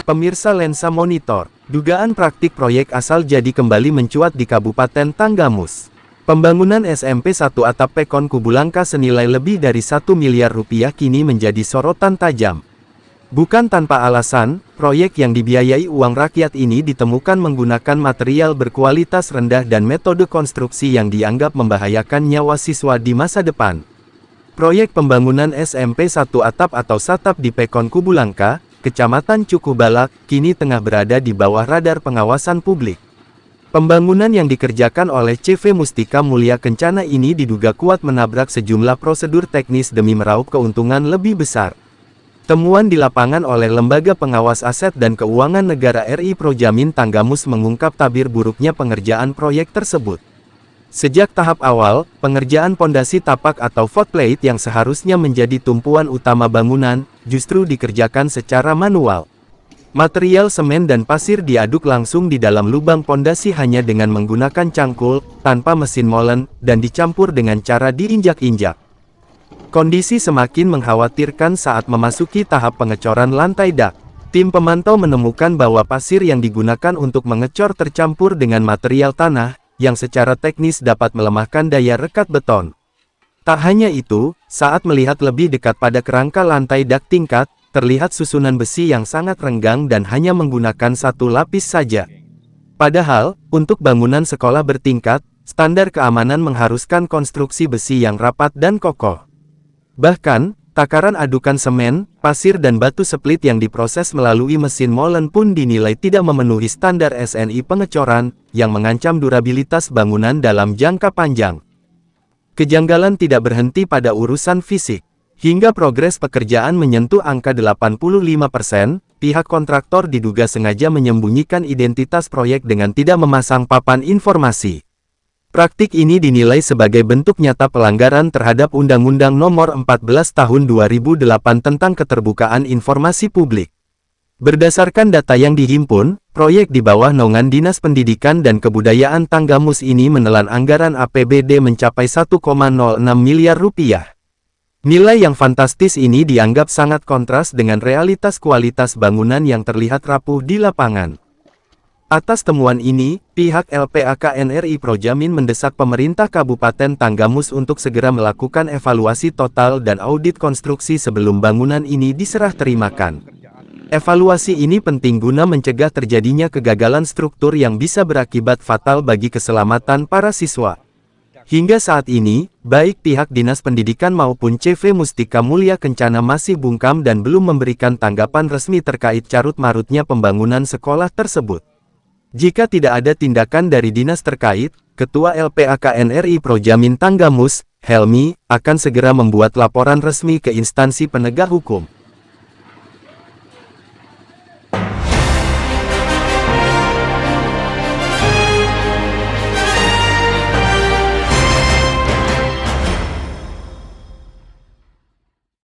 Pemirsa Lensa Monitor, dugaan praktik proyek asal jadi kembali mencuat di Kabupaten Tanggamus. Pembangunan SMP 1 atap Pekon Kubulangka senilai lebih dari 1 miliar rupiah kini menjadi sorotan tajam. Bukan tanpa alasan, proyek yang dibiayai uang rakyat ini ditemukan menggunakan material berkualitas rendah dan metode konstruksi yang dianggap membahayakan nyawa siswa di masa depan. Proyek pembangunan SMP 1 atap atau SATAP di Pekon Kubulangka, Kecamatan Cukubalak, kini tengah berada di bawah radar pengawasan publik. Pembangunan yang dikerjakan oleh CV Mustika Mulia Kencana ini diduga kuat menabrak sejumlah prosedur teknis demi meraup keuntungan lebih besar. Temuan di lapangan oleh Lembaga Pengawas Aset dan Keuangan Negara RI Projamin Tanggamus mengungkap tabir buruknya pengerjaan proyek tersebut. Sejak tahap awal, pengerjaan pondasi tapak atau footplate yang seharusnya menjadi tumpuan utama bangunan, justru dikerjakan secara manual. Material semen dan pasir diaduk langsung di dalam lubang pondasi hanya dengan menggunakan cangkul, tanpa mesin molen, dan dicampur dengan cara diinjak-injak. Kondisi semakin mengkhawatirkan saat memasuki tahap pengecoran lantai dak. Tim pemantau menemukan bahwa pasir yang digunakan untuk mengecor tercampur dengan material tanah, yang secara teknis dapat melemahkan daya rekat beton. Tak hanya itu, saat melihat lebih dekat pada kerangka lantai dak tingkat, terlihat susunan besi yang sangat renggang dan hanya menggunakan satu lapis saja. Padahal, untuk bangunan sekolah bertingkat, standar keamanan mengharuskan konstruksi besi yang rapat dan kokoh. Bahkan, takaran adukan semen, pasir dan batu split yang diproses melalui mesin molen pun dinilai tidak memenuhi standar SNI pengecoran, yang mengancam durabilitas bangunan dalam jangka panjang. Kejanggalan tidak berhenti pada urusan fisik. Hingga progres pekerjaan menyentuh angka 85%, pihak kontraktor diduga sengaja menyembunyikan identitas proyek dengan tidak memasang papan informasi. Praktik ini dinilai sebagai bentuk nyata pelanggaran terhadap Undang-Undang Nomor 14 Tahun 2008 tentang Keterbukaan Informasi Publik. Berdasarkan data yang dihimpun, proyek di bawah naungan Dinas Pendidikan dan Kebudayaan Tanggamus ini menelan anggaran APBD mencapai 1,06 miliar rupiah. Nilai yang fantastis ini dianggap sangat kontras dengan realitas kualitas bangunan yang terlihat rapuh di lapangan. Atas temuan ini, pihak LPAKN RI Projamin mendesak pemerintah Kabupaten Tanggamus untuk segera melakukan evaluasi total dan audit konstruksi sebelum bangunan ini diserah terimakan. Evaluasi ini penting guna mencegah terjadinya kegagalan struktur yang bisa berakibat fatal bagi keselamatan para siswa. Hingga saat ini, baik pihak Dinas Pendidikan maupun CV Mustika Mulia Kencana masih bungkam dan belum memberikan tanggapan resmi terkait carut-marutnya pembangunan sekolah tersebut. Jika tidak ada tindakan dari dinas terkait, Ketua LPAKN RI Projamin Tanggamus, Helmi, akan segera membuat laporan resmi ke instansi penegak hukum.